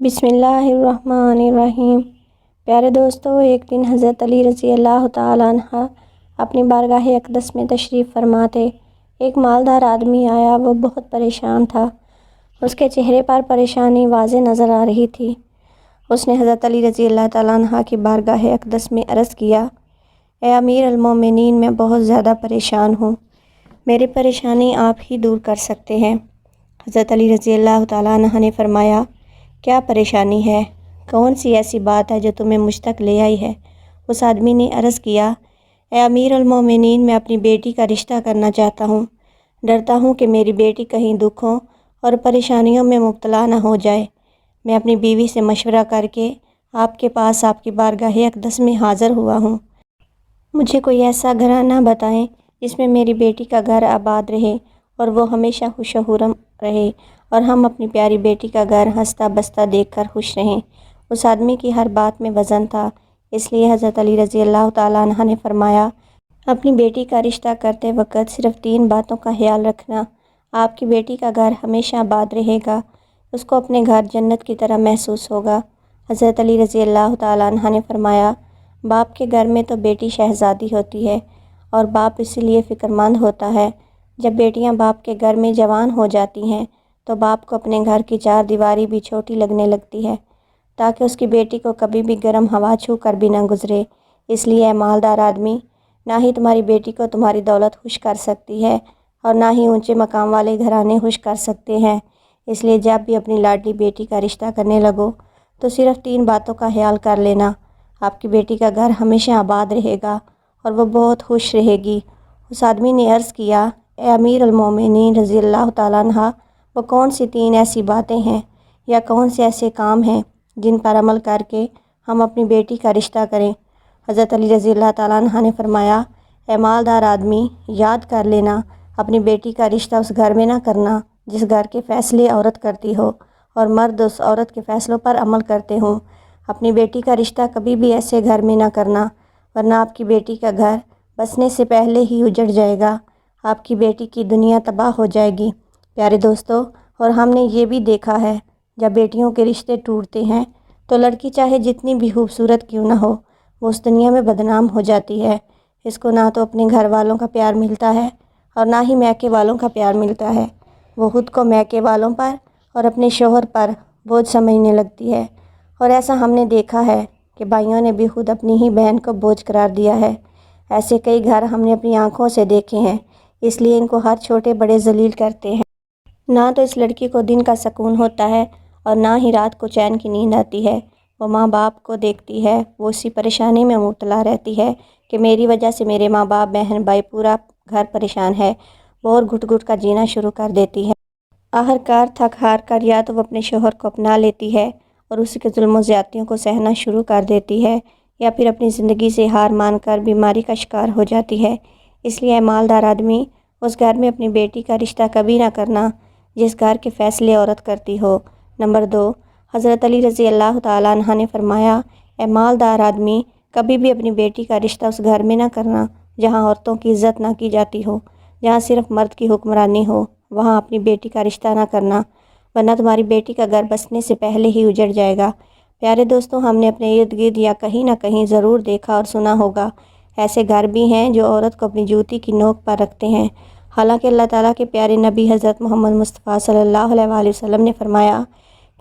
بسم اللہ الرحمن الرحیم۔ پیارے دوستو، ایک دن حضرت علی رضی اللہ تعالیٰ عنہ اپنی بارگاہ اقدس میں تشریف فرما تھے۔ ایک مالدار آدمی آیا، وہ بہت پریشان تھا۔ اس کے چہرے پر پریشانی واضح نظر آ رہی تھی۔ اس نے حضرت علی رضی اللہ تعالیٰ عنہ کی بارگاہ اقدس میں عرض کیا، اے امیر المومنین، میں بہت زیادہ پریشان ہوں، میری پریشانی آپ ہی دور کر سکتے ہیں۔ حضرت علی رضی اللہ تعالیٰ عنہ نے فرمایا، کیا پریشانی ہے؟ کون سی ایسی بات ہے جو تمہیں مجھ تک لے آئی ہے؟ اس آدمی نے عرض کیا، اے امیر المومنین، میں اپنی بیٹی کا رشتہ کرنا چاہتا ہوں۔ ڈرتا ہوں کہ میری بیٹی کہیں دکھوں اور پریشانیوں میں مبتلا نہ ہو جائے۔ میں اپنی بیوی سے مشورہ کر کے آپ کے پاس آپ کی بارگاہ اقدس میں حاضر ہوا ہوں۔ مجھے کوئی ایسا گھرانہ بتائیں جس میں میری بیٹی کا گھر آباد رہے اور وہ ہمیشہ خوش و خرم رہے، اور ہم اپنی پیاری بیٹی کا گھر ہنستا بستا دیکھ کر خوش رہیں۔ اس آدمی کی ہر بات میں وزن تھا، اس لیے حضرت علی رضی اللہ تعالیٰ عنہ نے فرمایا، اپنی بیٹی کا رشتہ کرتے وقت صرف 3 باتوں کا خیال رکھنا۔ آپ کی بیٹی کا گھر ہمیشہ آباد رہے گا، اس کو اپنے گھر جنت کی طرح محسوس ہوگا۔ حضرت علی رضی اللہ تعالیٰ عنہ نے فرمایا، باپ کے گھر میں تو بیٹی شہزادی ہوتی ہے، اور باپ اسی لیے فکر مند ہوتا ہے جب بیٹیاں باپ کے گھر میں جوان ہو جاتی ہیں تو باپ کو اپنے گھر کی 4 دیواری بھی چھوٹی لگنے لگتی ہے، تاکہ اس کی بیٹی کو کبھی بھی گرم ہوا چھو کر بھی نہ گزرے۔ اس لیے اے مالدار آدمی، نہ ہی تمہاری بیٹی کو تمہاری دولت خوش کر سکتی ہے اور نہ ہی اونچے مقام والے گھرانے خوش کر سکتے ہیں۔ اس لیے جب بھی اپنی لاڈلی بیٹی کا رشتہ کرنے لگو تو صرف 3 باتوں کا خیال کر لینا۔ آپ کی بیٹی کا گھر ہمیشہ آباد رہے گا اور وہ بہت خوش رہے گی۔ اس آدمی نے عرض کیا، اے امیر المومنین رضی اللہ تعالیٰ عنہ، وہ کون سی 3 ایسی باتیں ہیں یا کون سے ایسے کام ہیں جن پر عمل کر کے ہم اپنی بیٹی کا رشتہ کریں؟ حضرت علی رضی اللہ تعالیٰ عنہ نے فرمایا، اے مالدار آدمی، یاد کر لینا، اپنی بیٹی کا رشتہ اس گھر میں نہ کرنا جس گھر کے فیصلے عورت کرتی ہو اور مرد اس عورت کے فیصلوں پر عمل کرتے ہوں۔ اپنی بیٹی کا رشتہ کبھی بھی ایسے گھر میں نہ کرنا، ورنہ آپ کی بیٹی کا گھر بسنے سے پہلے ہی اجڑ جائے گا، آپ کی بیٹی کی دنیا تباہ ہو جائے گی۔ پیارے دوستو، اور ہم نے یہ بھی دیکھا ہے، جب بیٹیوں کے رشتے ٹوٹتے ہیں تو لڑکی چاہے جتنی بھی خوبصورت کیوں نہ ہو، وہ اس دنیا میں بدنام ہو جاتی ہے۔ اس کو نہ تو اپنے گھر والوں کا پیار ملتا ہے اور نہ ہی میکے والوں کا پیار ملتا ہے۔ وہ خود کو میکے والوں پر اور اپنے شوہر پر بوجھ سمجھنے لگتی ہے، اور ایسا ہم نے دیکھا ہے کہ بھائیوں نے بھی خود اپنی ہی بہن کو بوجھ قرار دیا ہے۔ ایسے کئی گھر ہم نے اپنی آنکھوں سے دیکھے ہیں، اس لیے ان کو ہر چھوٹے بڑے ذلیل کرتے ہیں۔ نہ تو اس لڑکی کو دن کا سکون ہوتا ہے اور نہ ہی رات کو چین کی نیند آتی ہے۔ وہ ماں باپ کو دیکھتی ہے، وہ اسی پریشانی میں مبتلا رہتی ہے کہ میری وجہ سے میرے ماں باپ، بہن بھائی، پورا گھر پریشان ہے۔ وہ اور گھٹ گھٹ کا جینا شروع کر دیتی ہے۔ آخرکار تھک ہار کر یا تو وہ اپنے شوہر کو اپنا لیتی ہے اور اس کے ظلم و زیادتیوں کو سہنا شروع کر دیتی ہے، یا پھر اپنی زندگی سے ہار مان کر بیماری کا شکار ہو جاتی ہے۔ اس لیے اے مالدار آدمی، اس گھر میں اپنی بیٹی کا رشتہ کبھی نہ کرنا جس گھر کے فیصلے عورت کرتی ہو۔ نمبر 2، حضرت علی رضی اللہ تعالیٰ عنہ نے فرمایا، اے مالدار آدمی، کبھی بھی اپنی بیٹی کا رشتہ اس گھر میں نہ کرنا جہاں عورتوں کی عزت نہ کی جاتی ہو، جہاں صرف مرد کی حکمرانی ہو، وہاں اپنی بیٹی کا رشتہ نہ کرنا، ورنہ تمہاری بیٹی کا گھر بسنے سے پہلے ہی اجڑ جائے گا۔ پیارے دوستو، ہم نے اپنے ارد گرد یا کہیں نہ کہیں ضرور دیکھا اور سنا ہوگا، ایسے گھر بھی ہیں جو عورت کو اپنی جوتی کی نوک پر رکھتے ہیں۔ حالانکہ اللہ تعالیٰ کے پیارے نبی حضرت محمد مصطفیٰ صلی اللہ علیہ وآلہ وسلم نے فرمایا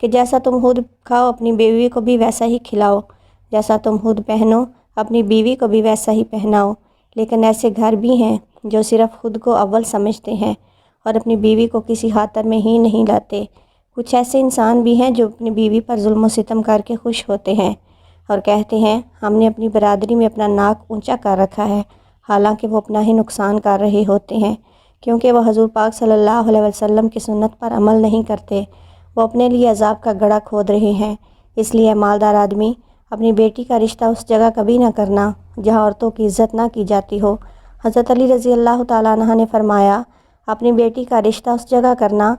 کہ جیسا تم خود کھاؤ اپنی بیوی کو بھی ویسا ہی کھلاؤ، جیسا تم خود پہنو اپنی بیوی کو بھی ویسا ہی پہناؤ۔ لیکن ایسے گھر بھی ہیں جو صرف خود کو اول سمجھتے ہیں اور اپنی بیوی کو کسی خاطر میں ہی نہیں لاتے۔ کچھ ایسے انسان بھی ہیں جو اپنی بیوی پر ظلم و ستم کر کے خوش ہوتے ہیں اور کہتے ہیں ہم نے اپنی برادری میں اپنا ناک اونچا کر رکھا ہے، حالانکہ وہ اپنا ہی نقصان کر رہے ہوتے ہیں، کیونکہ وہ حضور پاک صلی اللہ علیہ وسلم کی سنت پر عمل نہیں کرتے، وہ اپنے لیے عذاب کا گڑھا کھود رہے ہیں۔ اس لیے مالدار آدمی، اپنی بیٹی کا رشتہ اس جگہ کبھی نہ کرنا جہاں عورتوں کی عزت نہ کی جاتی ہو۔ حضرت علی رضی اللہ تعالیٰ عنہ نے فرمایا، اپنی بیٹی کا رشتہ اس جگہ کرنا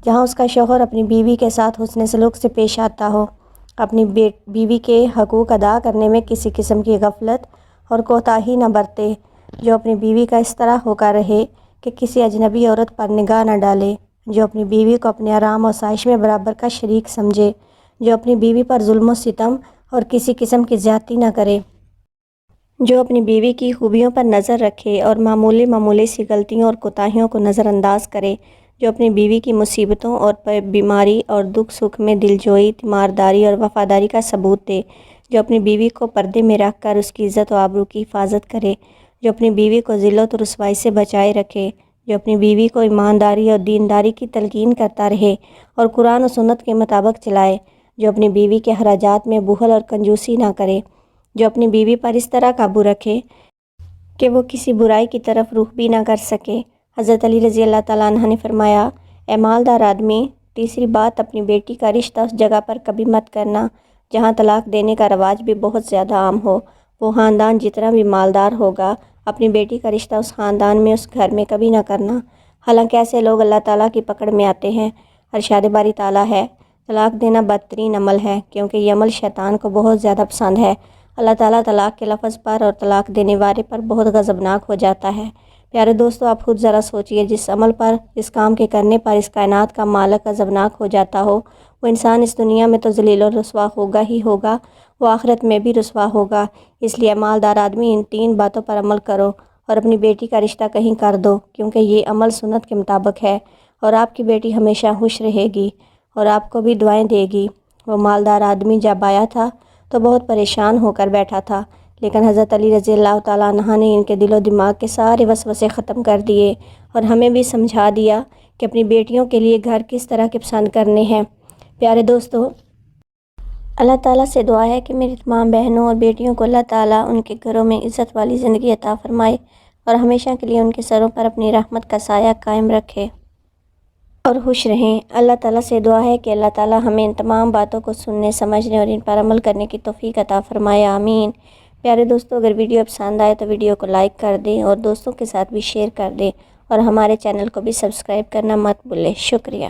جہاں اس کا شوہر اپنی بیوی کے ساتھ حسن سلوک سے پیش آتا ہو، اپنی بیوی کے حقوق ادا کرنے میں کسی قسم کی غفلت اور کوتاہی نہ برتے، جو اپنی بیوی کا اس طرح ہو کر رہے کہ کسی اجنبی عورت پر نگاہ نہ ڈالے، جو اپنی بیوی کو اپنے آرام و آسائش میں برابر کا شریک سمجھے، جو اپنی بیوی پر ظلم و ستم اور کسی قسم کی زیادتی نہ کرے، جو اپنی بیوی کی خوبیوں پر نظر رکھے اور معمولی سی غلطیوں اور کوتاہیوں کو نظر انداز کرے، جو اپنی بیوی کی مصیبتوں اور بیماری اور دکھ سکھ میں دلجوئی، تیمارداری اور وفاداری کا ثبوت دے، جو اپنی بیوی کو پردے میں رکھ کر اس کی عزت و آبرو کی حفاظت کرے، جو اپنی بیوی کو ذلت و رسوائی سے بچائے رکھے، جو اپنی بیوی کو ایمانداری اور دینداری کی تلقین کرتا رہے اور قرآن و سنت کے مطابق چلائے، جو اپنی بیوی کے اخراجات میں بخل اور کنجوسی نہ کرے، جو اپنی بیوی پر اس طرح قابو رکھے کہ وہ کسی برائی کی طرف رخ بھی نہ کر سکے۔ حضرت علی رضی اللہ تعالیٰ عنہ نے فرمایا، اے مالدار آدمی، تیسری بات، اپنی بیٹی کا رشتہ اس جگہ پر کبھی مت کرنا جہاں طلاق دینے کا رواج بھی بہت زیادہ عام ہو۔ وہ خاندان جتنا بھی مالدار ہوگا، اپنی بیٹی کا رشتہ اس خاندان میں، اس گھر میں کبھی نہ کرنا۔ حالانکہ ایسے لوگ اللہ تعالیٰ کی پکڑ میں آتے ہیں۔ ارشاد باری تعالیٰ ہے، طلاق دینا بدترین عمل ہے کیونکہ یہ عمل شیطان کو بہت زیادہ پسند ہے۔ اللہ تعالیٰ طلاق کے لفظ پر اور طلاق دینے والے پر بہت غضبناک ہو جاتا ہے۔ پیارے دوستو، آپ خود ذرا سوچئے، جس عمل پر، اس کام کے کرنے پر اس کائنات کا مالک غضبناک ہو جاتا ہو، وہ انسان اس دنیا میں تو ذلیل و رسوا ہوگا ہی ہوگا، وہ آخرت میں بھی رسوا ہوگا۔ اس لیے مالدار آدمی، ان 3 باتوں پر عمل کرو اور اپنی بیٹی کا رشتہ کہیں کر دو، کیونکہ یہ عمل سنت کے مطابق ہے، اور آپ کی بیٹی ہمیشہ خوش رہے گی اور آپ کو بھی دعائیں دے گی۔ وہ مالدار آدمی جب آیا تھا تو بہت پریشان ہو کر بیٹھا تھا، لیکن حضرت علی رضی اللہ تعالیٰ عنہ نے ان کے دل و دماغ کے سارے وسوسے ختم کر دیے اور ہمیں بھی سمجھا دیا کہ اپنی بیٹیوں کے لیے گھر کس طرح کے پسند کرنے ہیں۔ پیارے دوستو، اللہ تعالیٰ سے دعا ہے کہ میری تمام بہنوں اور بیٹیوں کو اللہ تعالیٰ ان کے گھروں میں عزت والی زندگی عطا فرمائے اور ہمیشہ کے لیے ان کے سروں پر اپنی رحمت کا سایہ قائم رکھے اور خوش رہیں۔ اللہ تعالیٰ سے دعا ہے کہ اللہ تعالیٰ ہمیں ان تمام باتوں کو سننے، سمجھنے اور ان پر عمل کرنے کی توفیق عطا فرمائے، آمین۔ پیارے دوستو، اگر ویڈیو پسند آئے تو ویڈیو کو لائک کر دیں اور دوستوں کے ساتھ بھی شیئر کر دیں اور ہمارے چینل کو بھی سبسکرائب کرنا مت بھولیں۔ شکریہ۔